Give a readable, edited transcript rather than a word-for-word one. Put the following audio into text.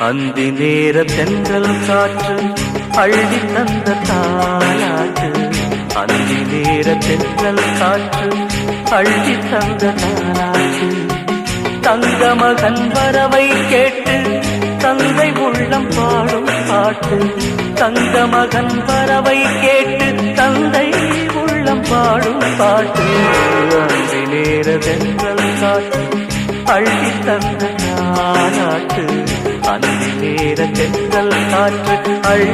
அந்தி நேர தென்றல் காற்று அள்ளி தந்த தாலாட்டு. அந்தி நேர தென்றல் காற்று அள்ளி தந்த தாலாட்டு. தங்க மகன் வரவை கேட்டு தந்தை உள்ளம் பாடும் பாட்டு. தங்க மகன் வரவை கேட்டு தந்தை உள்ளம் பாடும் பாட்டு. அந்தி நேர தென்றல் காற்று அள்ளி தந்த தாலாட்டு. அந்தி நேர தென்றல் காற்று அள்ளி